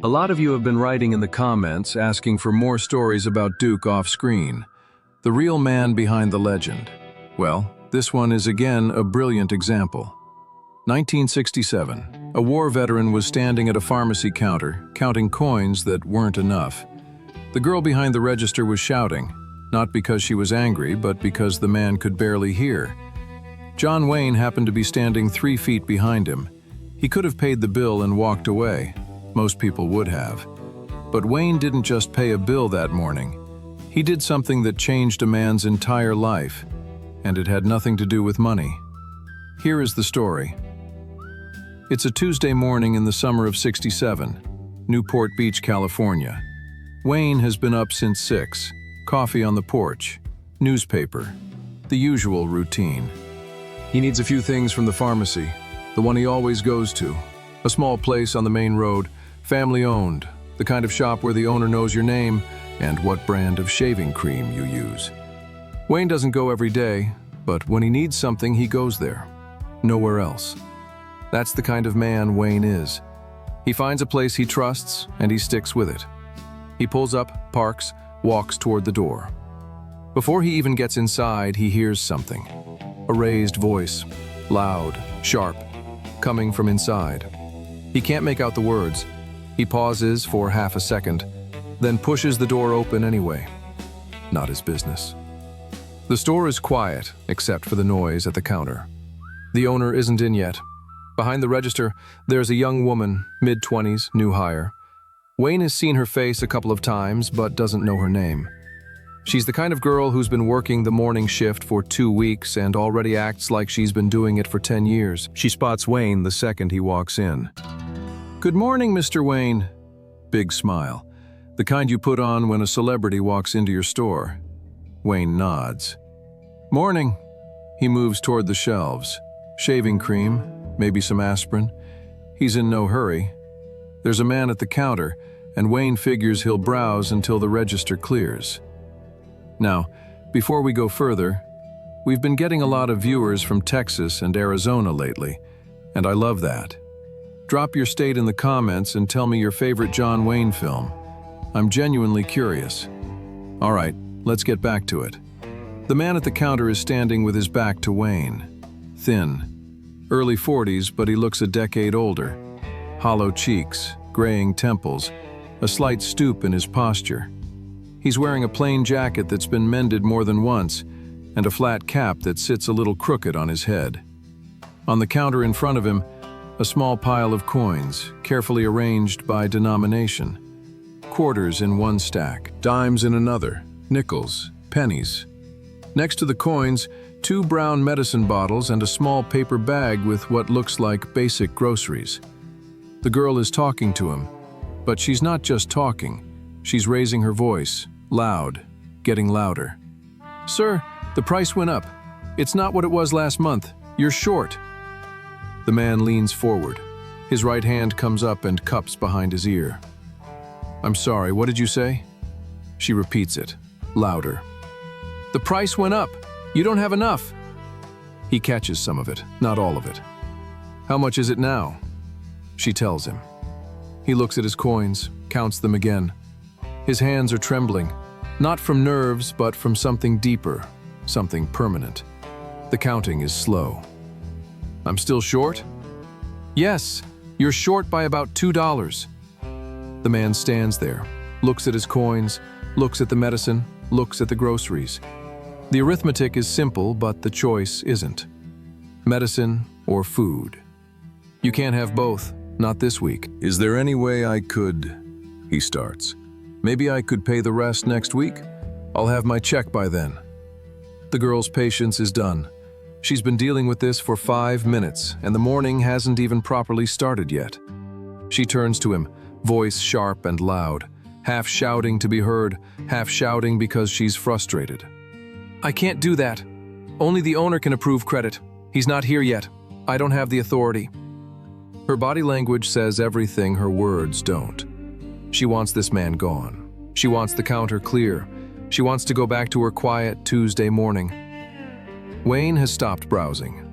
A lot of you have been writing in the comments asking for more stories about Duke off-screen, the real man behind the legend. Well, this one is again a brilliant example. 1967. A war veteran was standing at a pharmacy counter, counting coins that weren't enough. The girl behind the register was shouting, not because she was angry, but because the man could barely hear. John Wayne happened to be standing 3 feet behind him. He could have paid the bill and walked away. Most people would have. But Wayne didn't just pay a bill that morning. He did something that changed a man's entire life, and it had nothing to do with money. Here is the story. It's a Tuesday morning in the summer of '67, Newport Beach, California. Wayne has been up since 6, coffee on the porch, newspaper, the usual routine. He needs a few things from the pharmacy, the one he always goes to, a small place on the main road, family-owned, the kind of shop where the owner knows your name and what brand of shaving cream you use. Wayne doesn't go every day, but when he needs something, he goes there. Nowhere else. That's the kind of man Wayne is. He finds a place he trusts, and he sticks with it. He pulls up, parks, walks toward the door. Before he even gets inside, he hears something. A raised voice, loud, sharp, coming from inside. He can't make out the words. He pauses for half a second, then pushes the door open anyway. Not his business. The store is quiet, except for the noise at the counter. The owner isn't in yet. Behind the register, there's a young woman, mid-20s, new hire. Wayne has seen her face a couple of times, but doesn't know her name. She's the kind of girl who's been working the morning shift for 2 weeks and already acts like she's been doing it for 10 years. She spots Wayne the second he walks in. "Good morning, Mr. Wayne." Big smile. The kind you put on when a celebrity walks into your store. Wayne nods. "Morning." He moves toward the shelves. Shaving cream, maybe some aspirin. He's in no hurry. There's a man at the counter, and Wayne figures he'll browse until the register clears. Now, before we go further, we've been getting a lot of viewers from Texas and Arizona lately, and I love that. Drop your state in the comments and tell me your favorite John Wayne film. I'm genuinely curious. All right, let's get back to it. The man at the counter is standing with his back to Wayne. Thin. Early 40s, but he looks a decade older. Hollow cheeks, graying temples, a slight stoop in his posture. He's wearing a plain jacket that's been mended more than once, and a flat cap that sits a little crooked on his head. On the counter in front of him, a small pile of coins, carefully arranged by denomination. Quarters in one stack, dimes in another, nickels, pennies. Next to the coins, 2 brown medicine bottles and a small paper bag with what looks like basic groceries. The girl is talking to him, but she's not just talking. She's raising her voice, loud, getting louder. "Sir, the price went up. It's not what it was last month. You're short." The man leans forward. His right hand comes up and cups behind his ear. "I'm sorry, what did you say?" She repeats it, louder. "The price went up. You don't have enough." He catches some of it, not all of it. "How much is it now?" She tells him. He looks at his coins, counts them again. His hands are trembling, not from nerves, but from something deeper, something permanent. The counting is slow. "I'm still short?" "Yes, you're short by about $2. The man stands there, looks at his coins, looks at the medicine, looks at the groceries. The arithmetic is simple, but the choice isn't. Medicine or food. You can't have both, not this week. "Is there any way I could," he starts. "Maybe I could pay the rest next week? I'll have my check by then." The girl's patience is done. She's been dealing with this for 5 minutes, and the morning hasn't even properly started yet. She turns to him, voice sharp and loud, half shouting to be heard, half shouting because she's frustrated. "I can't do that. Only the owner can approve credit. He's not here yet. I don't have the authority." Her body language says everything her words don't. She wants this man gone. She wants the counter clear. She wants to go back to her quiet Tuesday morning. Wayne has stopped browsing.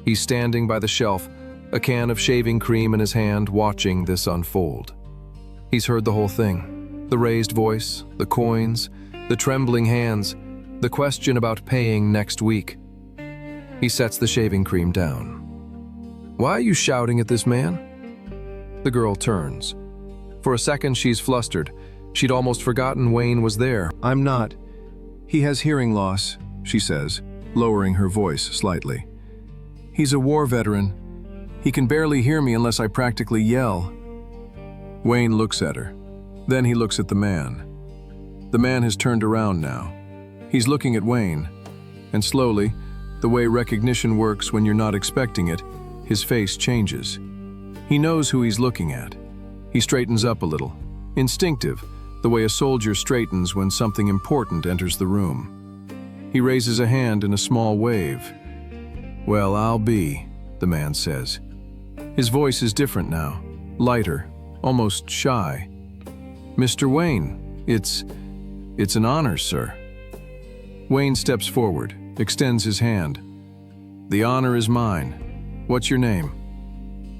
He's standing by the shelf, a can of shaving cream in his hand, watching this unfold. He's heard the whole thing. The raised voice, the coins, the trembling hands, the question about paying next week. He sets the shaving cream down. "Why are you shouting at this man?" The girl turns. For a second, she's flustered. She'd almost forgotten Wayne was there. "I'm not. He has hearing loss," she says, lowering her voice slightly. "He's a war veteran. He can barely hear me unless I practically yell." Wayne looks at her. Then he looks at the man. The man has turned around now. He's looking at Wayne, and slowly, the way recognition works when you're not expecting it, his face changes. He knows who he's looking at. He straightens up a little. Instinctive, the way a soldier straightens when something important enters the room. He raises a hand in a small wave. "Well, I'll be," the man says. His voice is different now, lighter, almost shy. "Mr. Wayne, it's an honor, sir." Wayne steps forward, extends his hand. "The honor is mine. What's your name?"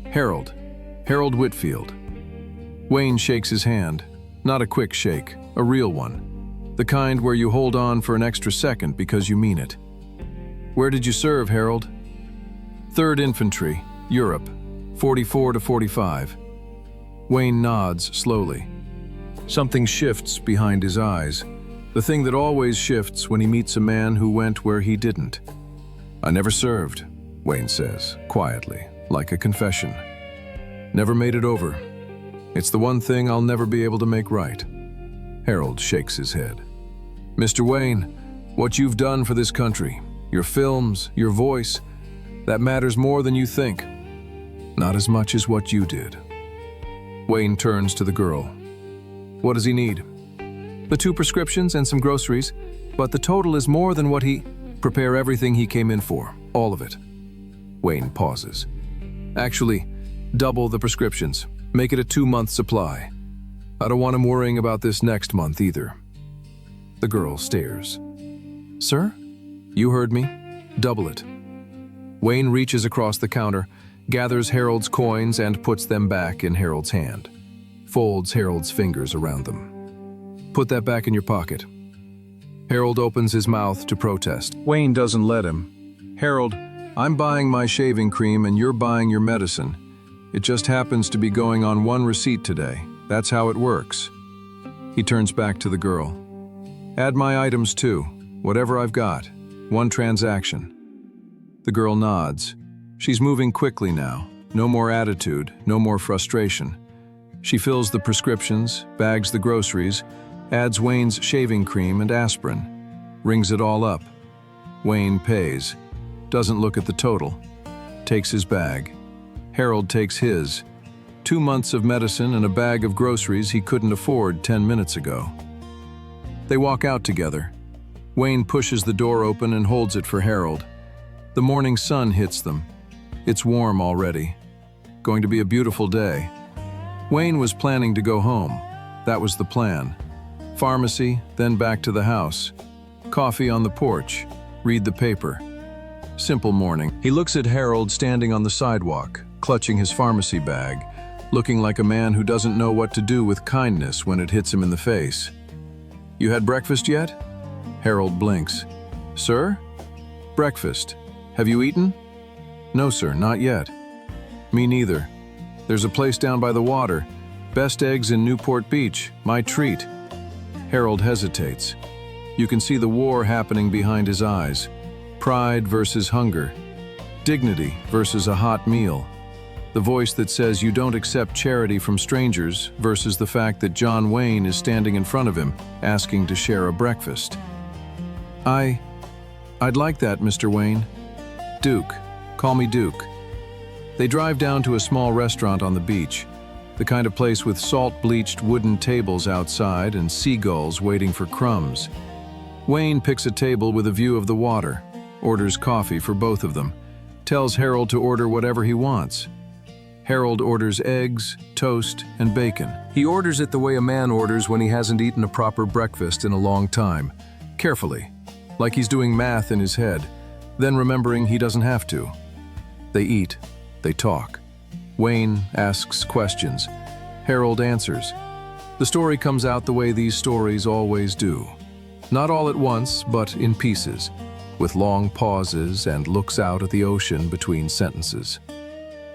"Harold. Harold Whitfield." Wayne shakes his hand. Not a quick shake, a real one. The kind where you hold on for an extra second because you mean it. "Where did you serve, Harold?" 3rd Infantry, Europe, 44 to 45. Wayne nods slowly. Something shifts behind his eyes. The thing that always shifts when he meets a man who went where he didn't. "I never served," Wayne says, quietly, like a confession. "Never made it over. It's the one thing I'll never be able to make right." Harold shakes his head. "Mr. Wayne, what you've done for this country, your films, your voice, that matters more than you think. Not as much as what you did." Wayne turns to the girl. "What does he need?" "The 2 prescriptions and some groceries, but the total is more than what he—" "Prepare everything he came in for, all of it." Wayne pauses. "Actually, double the prescriptions. Make it a 2-month supply. I don't want him worrying about this next month either." The girl stares. "Sir?" "You heard me. Double it." Wayne reaches across the counter, gathers Harold's coins and puts them back in Harold's hand. Folds Harold's fingers around them. "Put that back in your pocket." Harold opens his mouth to protest. Wayne doesn't let him. "Harold, I'm buying my shaving cream and you're buying your medicine. It just happens to be going on one receipt today. That's how it works." He turns back to the girl. "Add my items too, whatever I've got. One transaction." The girl nods. She's moving quickly now. No more attitude, no more frustration. She fills the prescriptions, bags the groceries, adds Wayne's shaving cream and aspirin, rings it all up. Wayne pays, doesn't look at the total, takes his bag. Harold takes his. 2 months of medicine and a bag of groceries he couldn't afford 10 minutes ago. They walk out together. Wayne pushes the door open and holds it for Harold. The morning sun hits them. It's warm already. Going to be a beautiful day. Wayne was planning to go home. That was the plan. Pharmacy, then back to the house. Coffee on the porch. Read the paper. Simple morning. He looks at Harold standing on the sidewalk, clutching his pharmacy bag, looking like a man who doesn't know what to do with kindness when it hits him in the face. "You had breakfast yet?" Harold blinks. "Sir?" "Breakfast. Have you eaten?" "No, sir, not yet." "Me neither. There's a place down by the water. Best eggs in Newport Beach. My treat." Harold hesitates. You can see the war happening behind his eyes. Pride versus hunger. Dignity versus a hot meal. The voice that says you don't accept charity from strangers versus the fact that John Wayne is standing in front of him, asking to share a breakfast. I'd like that, Mr. Wayne." "Duke. Call me Duke." They drive down to a small restaurant on the beach, the kind of place with salt-bleached wooden tables outside and seagulls waiting for crumbs. Wayne picks a table with a view of the water, orders coffee for both of them, tells Harold to order whatever he wants. Harold orders eggs, toast, and bacon. He orders it the way a man orders when he hasn't eaten a proper breakfast in a long time, carefully, like he's doing math in his head, then remembering he doesn't have to. They eat, they talk. Wayne asks questions. Harold answers. The story comes out the way these stories always do. Not all at once, but in pieces, with long pauses and looks out at the ocean between sentences.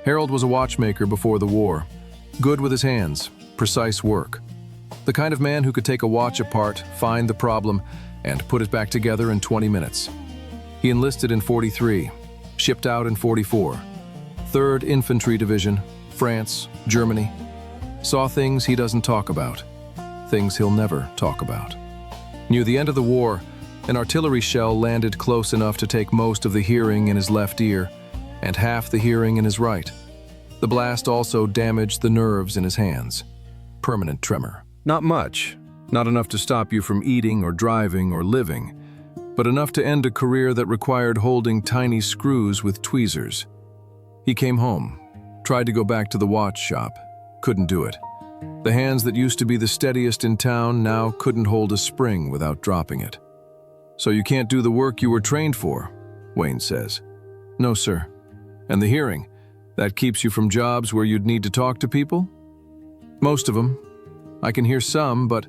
Harold was a watchmaker before the war, good with his hands, precise work. The kind of man who could take a watch apart, find the problem, and put it back together in 20 minutes. He enlisted in '43, shipped out in '44. 3rd Infantry Division, France, Germany. Saw things he doesn't talk about, things he'll never talk about. Near the end of the war, an artillery shell landed close enough to take most of the hearing in his left ear and half the hearing in his right. The blast also damaged the nerves in his hands. Permanent tremor. Not much, not enough to stop you from eating or driving or living, but enough to end a career that required holding tiny screws with tweezers. He came home, tried to go back to the watch shop, couldn't do it. The hands that used to be the steadiest in town now couldn't hold a spring without dropping it. "So you can't do the work you were trained for," Wayne says. "No, sir." "And the hearing, that keeps you from jobs where you'd need to talk to people?" "Most of them. I can hear some, but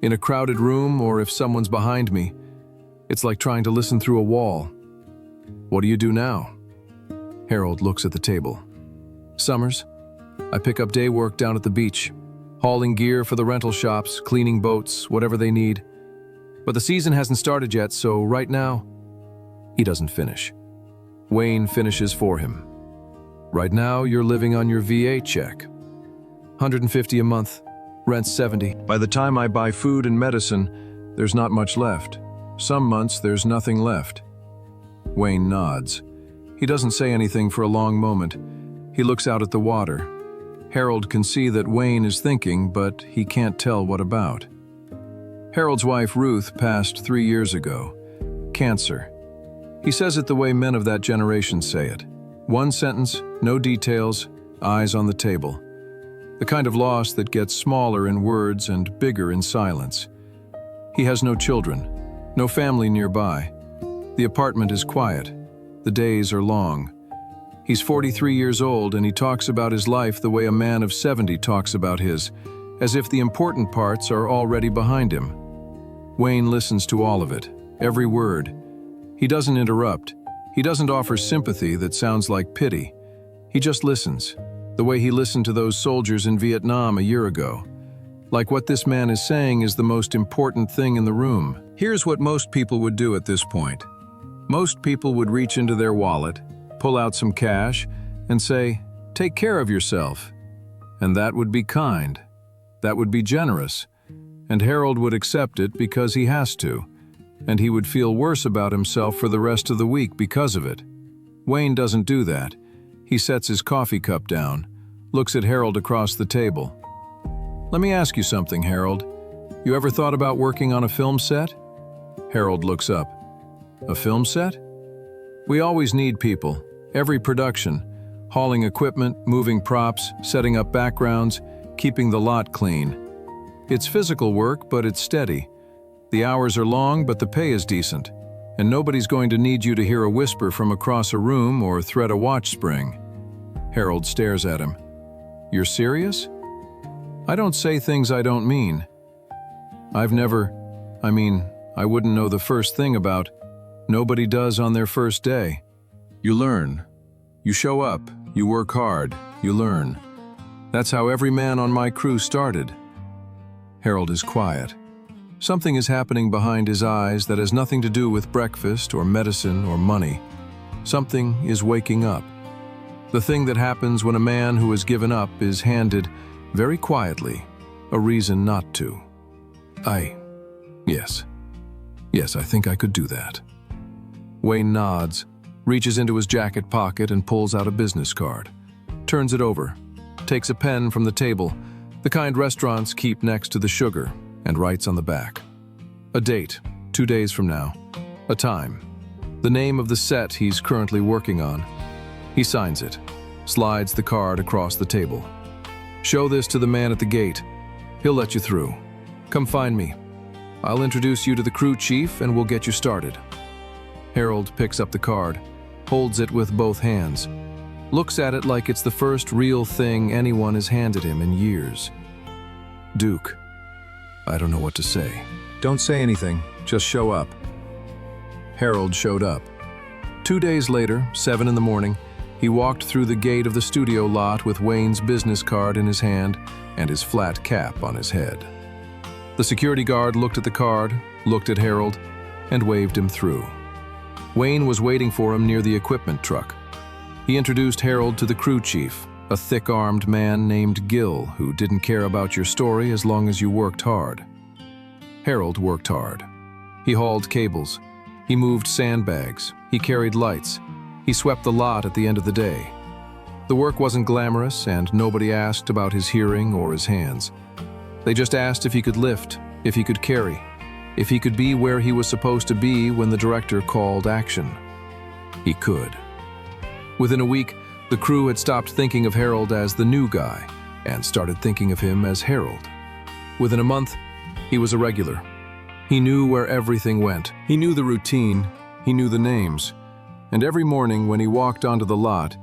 in a crowded room or if someone's behind me, it's like trying to listen through a wall." "What do you do now?" Harold looks at the table. "Summers, I pick up day work down at the beach, hauling gear for the rental shops, cleaning boats, whatever they need. But the season hasn't started yet, so right now..." He doesn't finish. Wayne finishes for him. "Right now, you're living on your VA check. $150 a month, rent's $70. By the time I buy food and medicine, there's not much left. Some months, there's nothing left." Wayne nods. He doesn't say anything for a long moment. He looks out at the water. Harold can see that Wayne is thinking, but he can't tell what about. Harold's wife, Ruth, passed 3 years ago. Cancer. He says it the way men of that generation say it. One sentence, no details, eyes on the table. The kind of loss that gets smaller in words and bigger in silence. He has no children, no family nearby. The apartment is quiet. The days are long. He's 43 years old and he talks about his life the way a man of 70 talks about his, as if the important parts are already behind him. Wayne listens to all of it, every word. He doesn't interrupt. He doesn't offer sympathy that sounds like pity. He just listens, the way he listened to those soldiers in Vietnam a year ago. Like what this man is saying is the most important thing in the room. Here's what most people would do at this point. Most people would reach into their wallet, pull out some cash, and say, "Take care of yourself." And that would be kind. That would be generous. And Harold would accept it because he has to. And he would feel worse about himself for the rest of the week because of it. Wayne doesn't do that. He sets his coffee cup down, looks at Harold across the table. "Let me ask you something, Harold. You ever thought about working on a film set?" Harold looks up. "A film set? We always need people, every production, hauling equipment, moving props, setting up backgrounds, keeping the lot clean. It's physical work, but it's steady. The hours are long, but the pay is decent. And nobody's going to need you to hear a whisper from across a room or thread a watch spring." Harold stares at him. "You're serious?" "I don't say things I don't mean. I wouldn't know the first thing about. Nobody does on their first day. You learn. You show up, you work hard, you learn. That's how every man on my crew started." Harold is quiet. Something is happening behind his eyes that has nothing to do with breakfast or medicine or money. Something is waking up. The thing that happens when a man who has given up is handed, very quietly, a reason not to. Yes, I think I could do that." Wayne nods, reaches into his jacket pocket and pulls out a business card. Turns it over, takes a pen from the table, the kind restaurants keep next to the sugar, and writes on the back. A date, 2 days from now. A time. The name of the set he's currently working on. He signs it, slides the card across the table. "Show this to the man at the gate. He'll let you through. Come find me. I'll introduce you to the crew chief and we'll get you started." Harold picks up the card, holds it with both hands, looks at it like it's the first real thing anyone has handed him in years. Duke, I don't know what to say. Don't say anything, just show up. Harold showed up. 2 days later, 7 in the morning, he walked through the gate of the studio lot with Wayne's business card in his hand and his flat cap on his head. The security guard looked at the card, looked at Harold, and waved him through. Wayne was waiting for him near the equipment truck. He introduced Harold to the crew chief, a thick-armed man named Gil who didn't care about your story as long as you worked hard. Harold worked hard. He hauled cables. He moved sandbags. He carried lights. He swept the lot at the end of the day. The work wasn't glamorous, and nobody asked about his hearing or his hands. They just asked if he could lift, if he could carry, if he could be where he was supposed to be when the director called action. He could. Within a week, the crew had stopped thinking of Harold as the new guy and started thinking of him as Harold. Within a month, he was a regular. He knew where everything went. He knew the routine. He knew the names. And every morning when he walked onto the lot,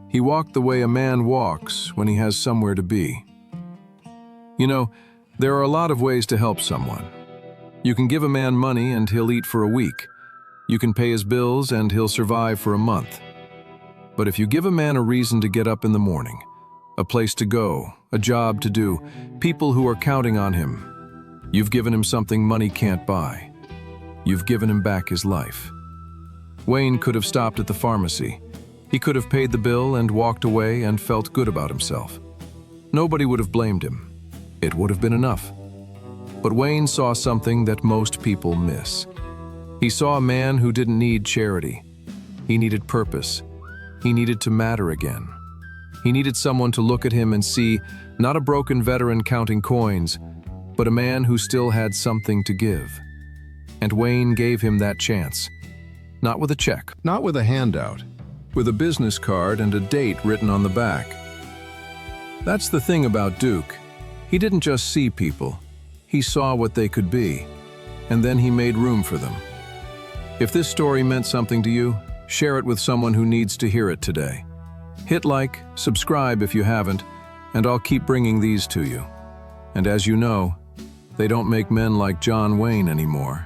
he walked the way a man walks when he has somewhere to be. You know, there are a lot of ways to help someone. You can give a man money and he'll eat for a week. You can pay his bills and he'll survive for a month. But if you give a man a reason to get up in the morning, a place to go, a job to do, people who are counting on him, you've given him something money can't buy. You've given him back his life. Wayne could have stopped at the pharmacy. He could have paid the bill and walked away and felt good about himself. Nobody would have blamed him. It would have been enough. But Wayne saw something that most people miss. He saw a man who didn't need charity. He needed purpose. He needed to matter again. He needed someone to look at him and see not a broken veteran counting coins, but a man who still had something to give. And Wayne gave him that chance. Not with a check, not with a handout, with a business card and a date written on the back. That's the thing about Duke. He didn't just see people. He saw what they could be, and then he made room for them. If this story meant something to you, share it with someone who needs to hear it today. Hit like, subscribe if you haven't, and I'll keep bringing these to you. And as you know, they don't make men like John Wayne anymore.